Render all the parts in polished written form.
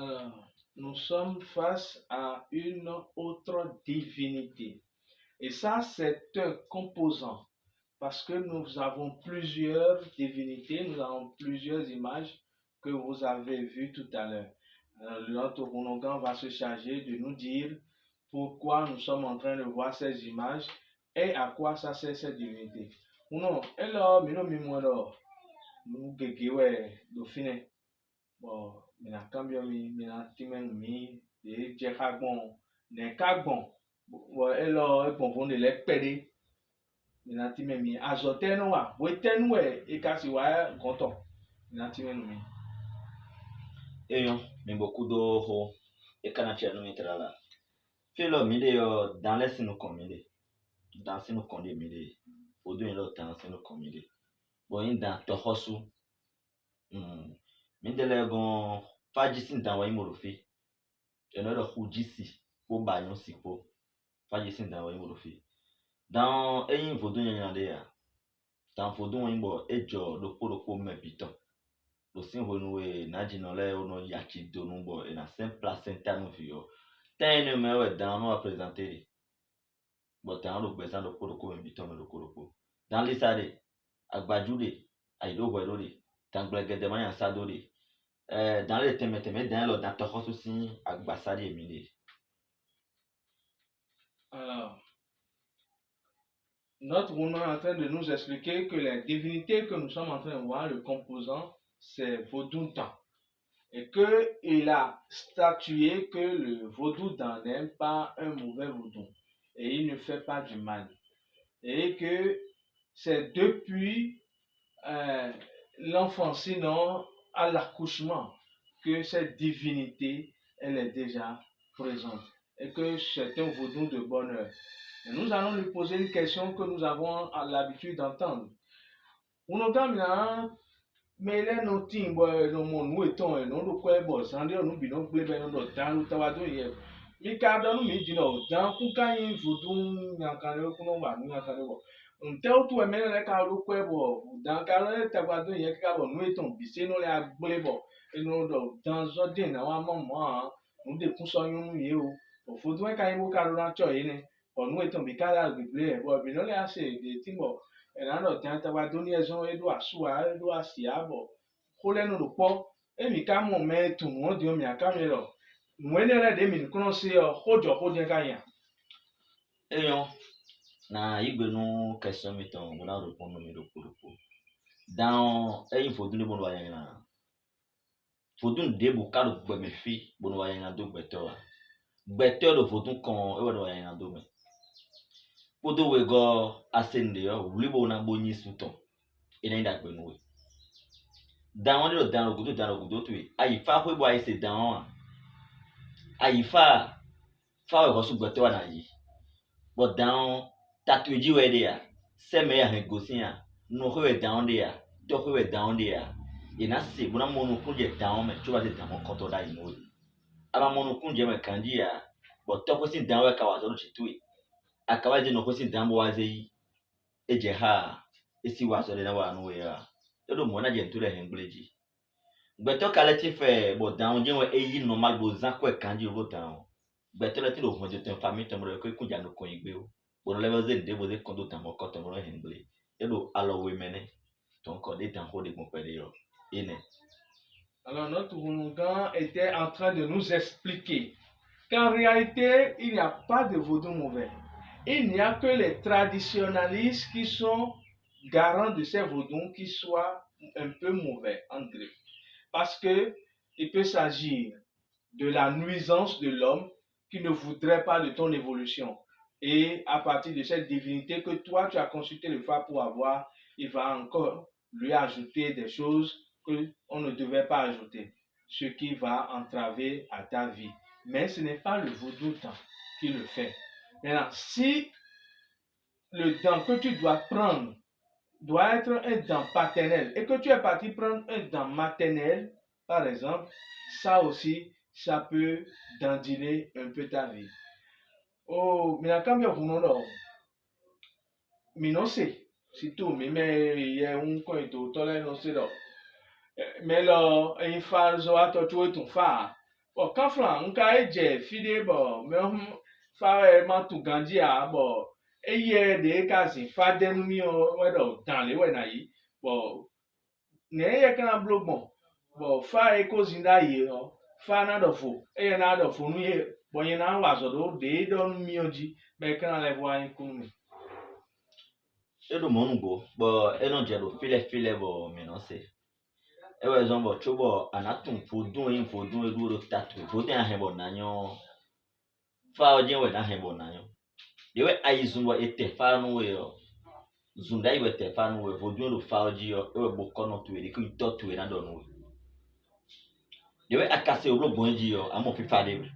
Alors, nous sommes face à une autre divinité. Et ça, c'est un composant. Parce que nous avons plusieurs divinités, nous avons plusieurs images que vous avez vues tout à l'heure. Notre Ogonogan va se charger de nous dire pourquoi nous sommes en train de voir ces images et à quoi ça sert cette divinité. Ou non, alors, mais non, mais moi, alors, nous, ouais, dauphine. Bon, mina cambio mina timen mi, de jekagbon, ne kagbon. Bon, alors, bon, on est pédé. Mina timen mi, azote no wa, weten we, e kasi wa gonto. Mina timen mi. Eyo, mi beaucoup d'eau et canachia no mitrala. Filo mide yo dans les sino komide. Dans sino konde mide. Odo en lo dans sino komide. Bon in dans tohosu. Mide le gon fajisin dans wa imorofi. Eno do hujisi po banyo sipo. Fajisin dans wa imorofi. Dans eyin vodun nyande ya. Dans vodun imbo ejo do me piton. Lo sin honwe na jinole ono yaki donumbo e na sem placenta no fio. Tem me we dan no apresenter. Botan lo besan do koroko me biton do koroko. Dans lisade agbajude aido wedode tangblegede manya sadode. Dans les temeteme dans lo dan tohosu sin agbasade emile. Alors, notre woman est en train de nous expliquer que les divinités que nous sommes en train de voir, le composant, c'est Vodunta. Et qu'il a statué que le vaudou n'est pas un mauvais vaudou. Et il ne fait pas du mal. Et que c'est depuis l'enfance, sinon à l'accouchement, que cette divinité, elle est déjà présente. Et que c'est un vaudou de bonheur. Et nous allons lui poser une question que nous avons l'habitude d'entendre. Mele no timbo no mon weton no do ko ebo sande no bi no gbe be no do dan tawa do ye mi ka do no mi jino dan ku kan yin fudun nyankare ku no wa nyankare bo nte o tu emele le ka do ko ebo dan ka le tawa do ye ka bo no weton bi se no le agbe bo no do dan zo de na wa mo mo no de ku so yun ye o fudun ka yin bo ka do na cho ye ne o no weton bi ka la gbe bo bi no le ase de timbo enano tianta wa doni ezon edo asua edo asiabo kole no po emi ka mo me tu mo di omi aka mi lo mwene re de mi kuno si o hojo hoje ka yan Eyo na igbe no question mi ton mo na répondre mi do koroko. Dans eyin fodun de bono wa yana. Fodun de bo ka do gbe me fi bono wa yana do gbeto wa. Gbeto do fodun kon e bono wa yana do me. Podo we go asende yo wlibo na bo nyi suton. Ina inda gbe no we. Dan won do dan ogudo tu e. Ayi fa ho bo ayi se dan wa. Ayi fa we go su gbeto wa na yi. But dan tatuji we de ya. Se me ya hen gosin ya. No ho we dan de ya. To ho we dan de ya. Ina se bona mono kunje dan me chuba de dan koto da yi no. Aba mono kunje me kandi ya. But to ko sin dan we ka wa zo chitu e. Akawaje no ko sin dan bo wa ze yi. Eje ha esi wa so de na wa no we ya. Todo mo na je nture hen gbleji. Gbeto kaleti fe bo dan je we eyi normal bo zan ko e kandi ro dan. Gbeto le ti lo ho je ten famille to mo re ko kunja no ko igbe o. Bo le bo ze de bo ze kondo tan mo ko to mo hen gble. Edo alo we mene. Ton ko de tan ho de mo pe de yo. Ine. Alors notre Ogonogan était en train de nous expliquer qu'en réalité, il n'y a pas de vaudou mauvais. Il n'y a que les traditionnalistes qui sont garants de ces vaudous qui soient un peu mauvais en griffe. Parce que il peut s'agir de la nuisance de l'homme qui ne voudrait pas de ton évolution. Et à partir de cette divinité que toi, tu as consulté le phare pour avoir, il va encore lui ajouter des choses qu'on ne devait pas ajouter, ce qui va entraver à ta vie. Mais ce n'est pas le vaudou qui le fait. Maintenant, si le dent que tu dois prendre doit être un dent paternel et que tu es parti prendre un dent maternel, par exemple, ça aussi, ça peut dandiner un peu ta vie. Oh, mais quand bien vous n'en mais non c'est surtout mais il y a un coin de tolère non c'est là mais là une phase où tu es ton phare Bon, quand Flan, on a été fidé, bon, même, faire ma tout grandi à, bon, et hier, des cas, c'est faire des numéros, ouais, dans les ouais, naï, bon, n'est-ce qu'un bloc bon, bon, faire écho zinda yé, faire n'a de faux, et n'a de faux, nous, bon, y en a un oiseau, des donne mioji, mais quand on les voit, un coup, E ɖo mɔnu go, bɔ enɔ dze ɖo filɛ bɔ minɔ se. Ewɔ zɔn bɔ tso bɔ anatum vodun eɖo ɖo tatu vodun ahɛ bɔ nanyɔ. Fa dze wɔ na hɛ bɔ nanyɔ. Dewe ayi zun bɔ ete fa nu wɔ yɔ. Zun da yi wɔ ete fa nu wɔ vodun ɖo fa dzi yɔ ewɔ bɔ kɔnɔ tu yi ki tɔ tu yi na dɔ nu wɔ. Dewe akase wo blo gbɔn dzi yɔ amɔ fifa de.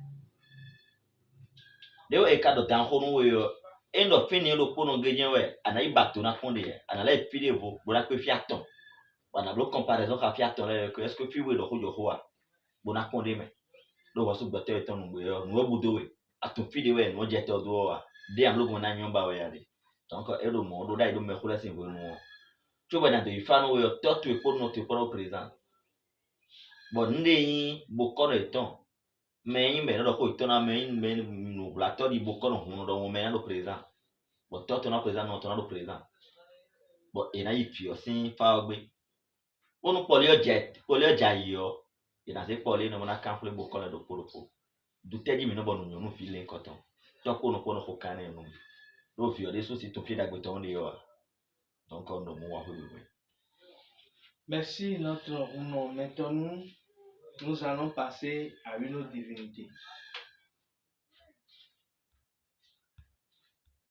Dewe eka dɔ dan xɔ nu wɔ yɔ. Endo fini lo kono genye we anayi bato na konde anala fili vo bona pe fiaton wana blo comparaison ka fiaton le que est-ce que fi we lo ko joa bona konde me lo wasu gbote eton ngbe yo no budo we ato fili we no je to do wa de am lo bona nyomba we yade donc elo mo do dai do me khula sin vo no to bana de fano we to to e kono to pro présent bon ndey bo kono eton mais me no ko eton na me no blato di bo kono no do mo me no présent. Bon, toi, tu as présent, non, tu as le présent. Bon, il y a eu puis aussi, Fagbe. On nous parle de jet, pour le jaillio. Il y a des parlé, nous avons camp pour le bocol de polo. Du tête, nous avons nous filer coton. Toi, qu'on nous connaît au canet, nous. Nous, vieux, des soucis, tout fait d'agbeton de yo. Donc, on nous voit. Merci, notre nom. Maintenant, nous allons passer à une autre divinité.